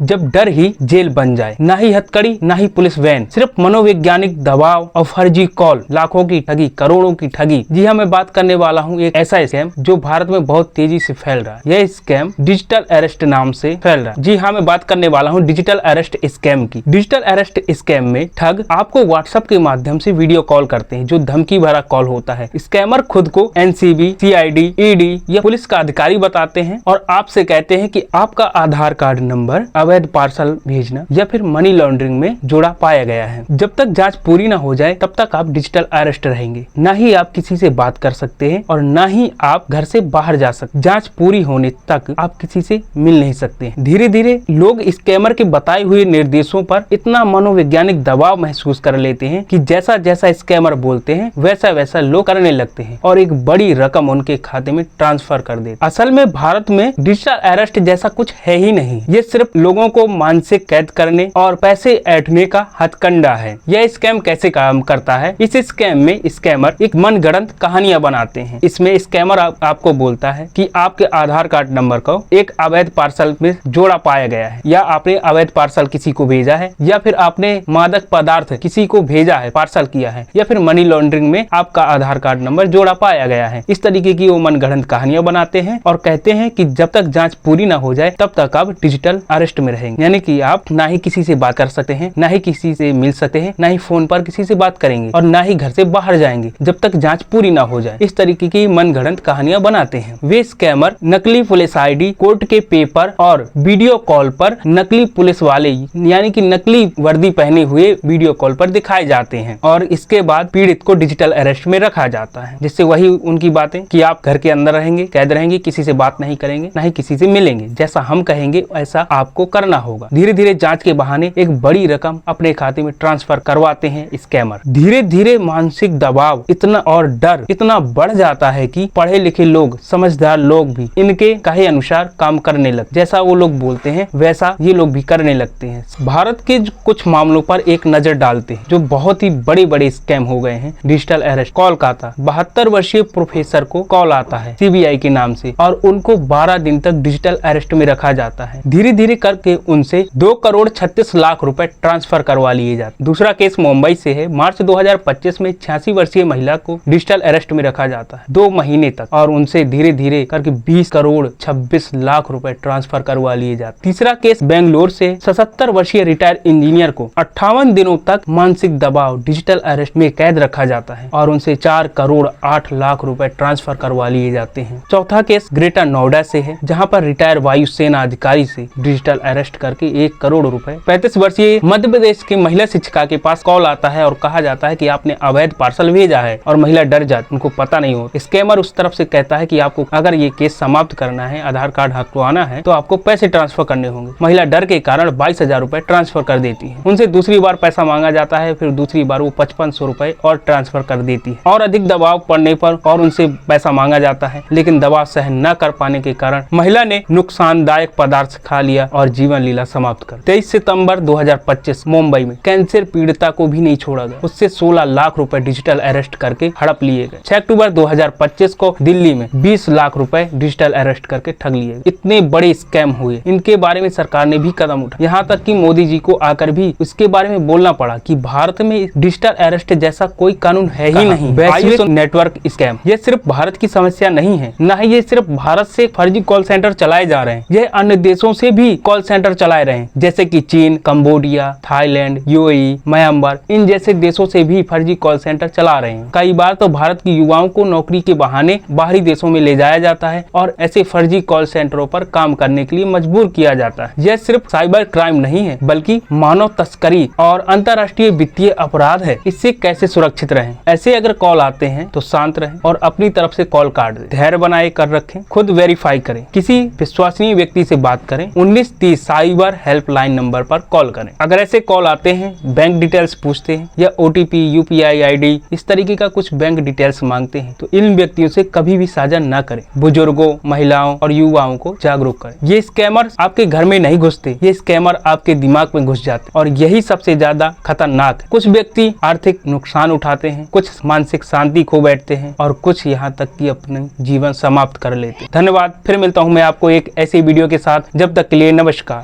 जब डर ही जेल बन जाए। ना ही हथकड़ी ना ही पुलिस वैन, सिर्फ मनोवैज्ञानिक दबाव और फर्जी कॉल, लाखों की ठगी, करोड़ों की ठगी। जी हाँ, मैं बात करने वाला हूँ एक ऐसा स्कैम जो भारत में बहुत तेजी से फैल रहा है। यह स्कैम डिजिटल अरेस्ट नाम से फैल रहा है। जी हाँ, मैं बात करने वाला हूँ डिजिटल अरेस्ट स्कैम की। डिजिटल अरेस्ट स्कैम में ठग आपको व्हाट्सएप के माध्यम से वीडियो कॉल करते हैं जो धमकी भरा कॉल होता है। स्कैमर खुद को एनसीबी, सीआईडी, ईडी या पुलिस का अधिकारी बताते हैं और आपसे कहते हैं कि आपका आधार कार्ड नंबर अवैध पार्सल भेजना या फिर मनी लॉन्ड्रिंग में जोड़ा पाया गया है। जब तक जांच पूरी न हो जाए तब तक आप डिजिटल अरेस्ट रहेंगे। ना ही आप किसी से बात कर सकते हैं और ना ही आप घर से बाहर जा सकते। जांच पूरी होने तक आप किसी से मिल नहीं सकते। धीरे धीरे लोग स्कैमर के बताए हुए निर्देशों पर इतना मनोवैज्ञानिक दबाव महसूस कर लेते हैं कि जैसा जैसा स्कैमर बोलते हैं वैसा वैसा लोग करने लगते हैं और एक बड़ी रकम उनके खाते में ट्रांसफर कर देते। असल में भारत में डिजिटल अरेस्ट जैसा कुछ है ही नहीं। ये सिर्फ लोगों को मानसिक कैद करने और पैसे ऐंठने का हथकंडा है। यह स्कैम कैसे काम करता है? इस स्कैम में स्कैमर एक मनगढ़ंत कहानियां बनाते हैं। इसमें स्कैमर आपको बोलता है कि आपके आधार कार्ड नंबर को एक अवैध पार्सल में जोड़ा पाया गया है, या आपने अवैध पार्सल किसी को भेजा है, या फिर आपने मादक पदार्थ किसी को भेजा है, पार्सल किया है, या फिर मनी लॉन्ड्रिंग में आपका आधार कार्ड नंबर जोड़ा पाया गया है। इस तरीके की वो मनगढ़ंत कहानियां बनाते हैं और कहते हैं कि जब तक जांच पूरी ना हो जाए तब तक आप डिजिटल अरेस्ट में रहेंगे। यानी कि आप ना ही किसी से बात कर सकते हैं, ना ही किसी से मिल सकते हैं, ना ही फोन पर किसी से बात करेंगे और ना ही घर से बाहर जाएंगे जब तक जांच पूरी ना हो जाए। इस तरीके की मनगढ़ंत कहानियां बनाते हैं। वे स्कैमर नकली पुलिस आईडी, कोर्ट के पेपर और वीडियो कॉल पर नकली पुलिस वाले यानी कि नकली वर्दी पहने हुए वीडियो कॉल पर दिखाए जाते हैं और इसके बाद पीड़ित को डिजिटल अरेस्ट में रखा जाता है, जिससे वही उनकी बातें कि आप घर के अंदर रहेंगे, कैद रहेंगे, किसी से बात नहीं करेंगे, ना ही किसी से मिलेंगे, जैसा हम कहेंगे ऐसा आपको करना होगा। धीरे धीरे जांच के बहाने एक बड़ी रकम अपने खाते में ट्रांसफर करवाते हैं स्कैमर। धीरे धीरे मानसिक दबाव इतना और डर इतना बढ़ जाता है कि पढ़े लिखे लोग, समझदार लोग भी इनके कहे अनुसार काम करने लगते। जैसा वो लोग बोलते हैं वैसा ये लोग भी करने लगते हैं। भारत के कुछ मामलों पर एक नजर डालते हैं जो बहुत ही बड़े बड़े स्कैम हो गए हैं डिजिटल अरेस्ट। कोलकाता 72 वर्षीय प्रोफेसर को कॉल आता है सीबीआई के नाम से और उनको 12 दिन तक डिजिटल अरेस्ट में रखा जाता है। धीरे धीरे करके उनसे 2,36,00,000 रुपए ट्रांसफर करवा लिए जाते। दूसरा केस मुंबई से है। मार्च 2025 में 86 वर्षीय महिला को डिजिटल अरेस्ट में रखा जाता है 2 महीने तक और उनसे धीरे धीरे करके 20,26,00,000 रुपए ट्रांसफर करवा लिए जाते। तीसरा केस बेंगलोर से 77 वर्षीय रिटायर्ड इंजीनियर को 58 दिनों तक मानसिक दबाव डिजिटल अरेस्ट में कैद रखा जाता है और उनसे 4,08,00,000 रुपए ट्रांसफर करवा लिए जाते हैं। चौथा केस ग्रेटर नोएडा से है, जहां पर रिटायर्ड वायुसेना अधिकारी से डिजिटल अरेस्ट करके 1 करोड़ रुपए। 35 वर्षीय मध्य प्रदेश की महिला शिक्षिका के पास कॉल आता है और कहा जाता है कि आपने अवैध पार्सल भेजा है और महिला डर जाती, उनको पता नहीं हो। स्कैमर उस तरफ से कहता है कि आपको अगर ये केस समाप्त करना है, आधार कार्ड हटवाना है, तो आपको पैसे ट्रांसफर करने होंगे। महिला डर के कारण 22,000 रुपए ट्रांसफर कर देती है। उनसे दूसरी बार पैसा मांगा जाता है, फिर दूसरी बार वो 5500 रुपए और ट्रांसफर कर देती है और अधिक दबाव पड़ने पर और उनसे पैसा मांगा जाता है, लेकिन दबाव सहन न कर पाने के कारण महिला ने नुकसानदायक पदार्थ खा लिया और जीवन लीला समाप्त कर। 23 सितंबर 2025 मुंबई में कैंसर पीड़िता को भी नहीं छोड़ा गया, उससे 16 लाख रुपए डिजिटल अरेस्ट करके हड़प लिए गए। 6 अक्टूबर 2025 को दिल्ली में 20 लाख रुपए डिजिटल अरेस्ट करके ठग लिए गए। इतने बड़े स्कैम हुए, इनके बारे में सरकार ने भी कदम उठाया। यहाँ तक कि मोदी जी को आकर भी इसके बारे में बोलना पड़ा कि भारत में डिजिटल अरेस्ट जैसा कोई कानून है ही नहीं। वैश्विक नेटवर्क स्कैम ये सिर्फ भारत की समस्या नहीं है, न ही ये सिर्फ भारत से फर्जी कॉल सेंटर चलाए जा रहे हैं, यह अन्य देशों से भी कॉल सेंटर चलाए रहे हैं, जैसे कि चीन, कंबोडिया, थाईलैंड, यूएई, म्यांमार, इन जैसे देशों से भी फर्जी कॉल सेंटर चला रहे हैं। कई बार तो भारत की युवाओं को नौकरी के बहाने बाहरी देशों में ले जाया जाता है और ऐसे फर्जी कॉल सेंटरों पर काम करने के लिए मजबूर किया जाता है। यह सिर्फ साइबर क्राइम नहीं है बल्कि मानव तस्करी और अंतर्राष्ट्रीय वित्तीय अपराध है। इससे कैसे सुरक्षित रहें? ऐसे अगर कॉल आते हैं तो शांत रहें और अपनी तरफ से कॉल काट दें। धैर्य बनाए कर रखें, खुद वेरीफाई करें, किसी विश्वसनीय व्यक्ति से बात करें। 1930 साइबर हेल्पलाइन नंबर पर कॉल करें। अगर ऐसे कॉल आते हैं, बैंक डिटेल्स पूछते हैं या ओटीपी, यूपीआई आईडी, इस तरीके का कुछ बैंक डिटेल्स मांगते हैं, तो इन व्यक्तियों से कभी भी साझा न करें। बुजुर्गों, महिलाओं और युवाओं को जागरूक करें। ये स्कैमर आपके घर में नहीं घुसते, ये स्कैमर आपके दिमाग में घुस जाते और यही सबसे ज्यादा खतरनाक है। कुछ व्यक्ति आर्थिक नुकसान उठाते हैं, कुछ मानसिक शांति खो बैठते हैं और कुछ यहाँ तक कि अपने जीवन समाप्त कर लेते हैं। धन्यवाद। फिर मिलता हूँ मैं आपको एक ऐसी वीडियो के साथ। जब तक के लिए नमस्कार।